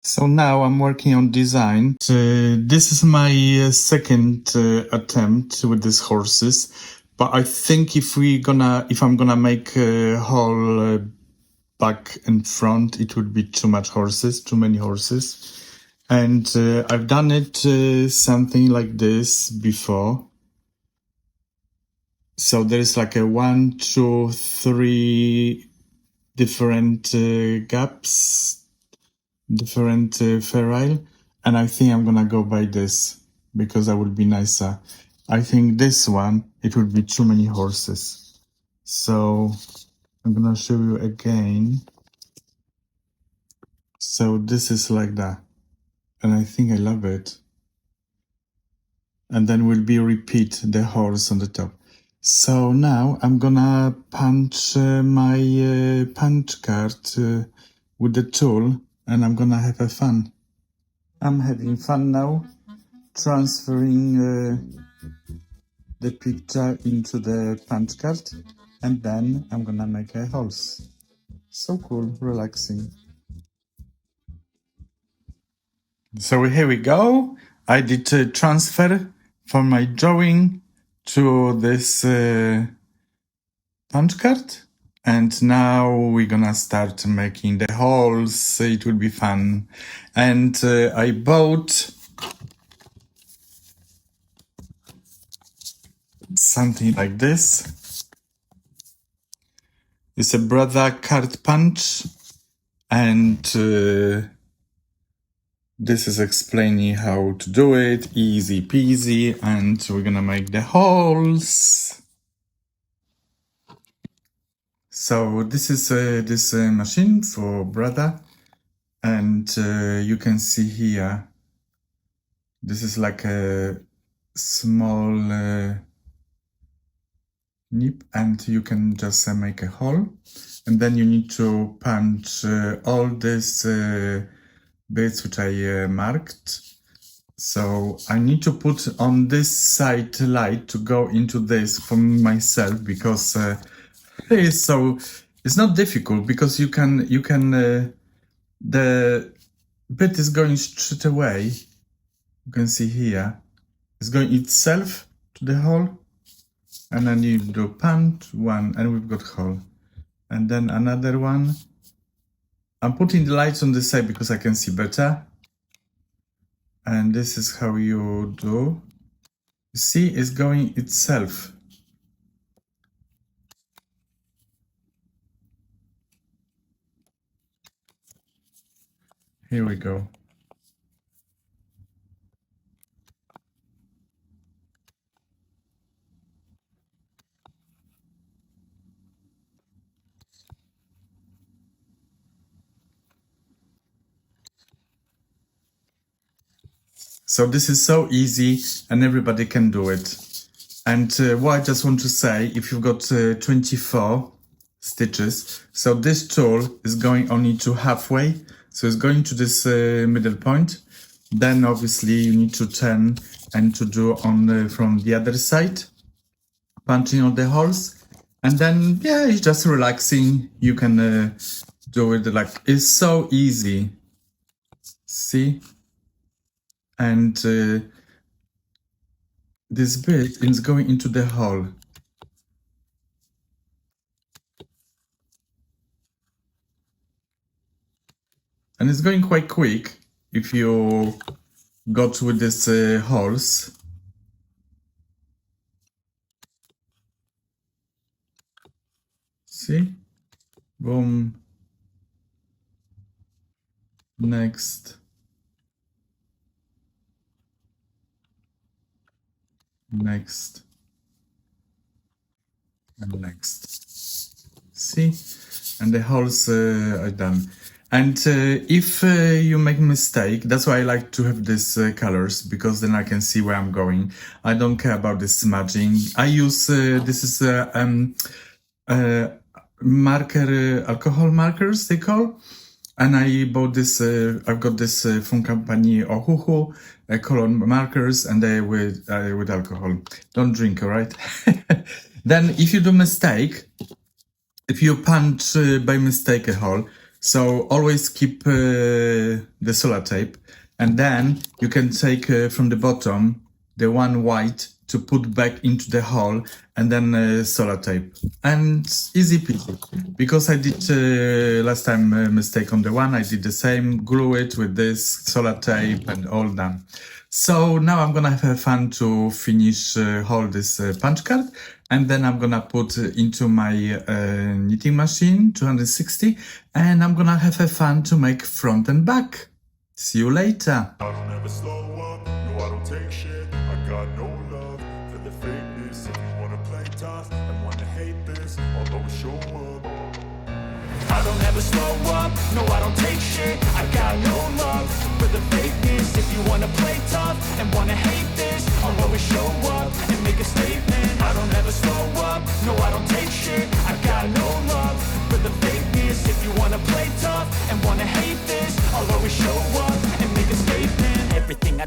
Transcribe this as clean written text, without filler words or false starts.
So now I'm working on design. This is my second attempt with these horses, but I think if I'm gonna make a whole back and front, it would be too many horses. And I've done it something like this before. So there is like a 1, 2, 3 different gaps, different ferrule, and I think I'm gonna go by this because that would be nicer. I think this one, it would be too many horses. So I'm gonna show you again. So this is like that, and I think I love it. And then we'll be repeat the horse on the top. So now I'm gonna punch my punch card with the tool, and I'm gonna have a fun. I'm having fun now, transferring the picture into the punch card, and then I'm gonna make a horse. So cool, relaxing. So here we go. I did a transfer from my drawing to this punch card, and now we're gonna start making the holes. It will be fun. And I bought something like this. It's a brother card punch, and this is explaining how to do it, easy peasy, and we're gonna make the holes. So this is this machine for brother, and you can see here, this is like a small nip, and you can just make a hole, and then you need to punch all these bits which I marked. So I need to put on this side light to go into this for myself, because it's not difficult, because you can the bit is going straight away. You can see here it's going itself to the hole, and then you do punch one, and we've got hole, and then another one. I'm putting the lights on the side because I can see better. And this is how you do. See, it's going itself. Here we go. So this is so easy, and everybody can do it. And what I just want to say, if you've got 24 stitches, so this tool is going only to halfway. So it's going to this middle point. Then obviously you need to turn and to do on from the other side, punching on the holes. And then, yeah, it's just relaxing. You can do it like, it's so easy. See? And this bit is going into the hole. And it's going quite quick if you got with this holes. See? Boom. Next. Next. And next. See? And the holes are done. And if you make a mistake, that's why I like to have these colors, because then I can see where I'm going. I don't care about the smudging. I use, this is marker, alcohol markers, they call. And I bought this, I've got this from company Ohuhu, color markers, and they with alcohol. Don't drink, all right? Then if you do mistake, if you punch by mistake a hole, So always keep the solar tape, and then you can take from the bottom the one white to put back into the hole, and then solar tape, and easy peasy. Because I did last time a mistake on the one, I did the same, glue it with this solar tape and all done. So now I'm gonna have fun to finish hold this punch card, and then I'm gonna put into my knitting machine 260, and I'm gonna have fun to make front and back. See you later. I don't ever slow up, no I don't take shit. I got no love for the fakeness. If you wanna play tough and wanna hate this, I'll always show up. I don't ever slow up, no I don't take shit. I got no love for the fakeness. If you wanna play tough and wanna hate this, I'll always show up and make a statement. I don't ever slow up, no I don't take shit. I got no love for the fakeness. If you wanna play tough and wanna hate this, I'll always show up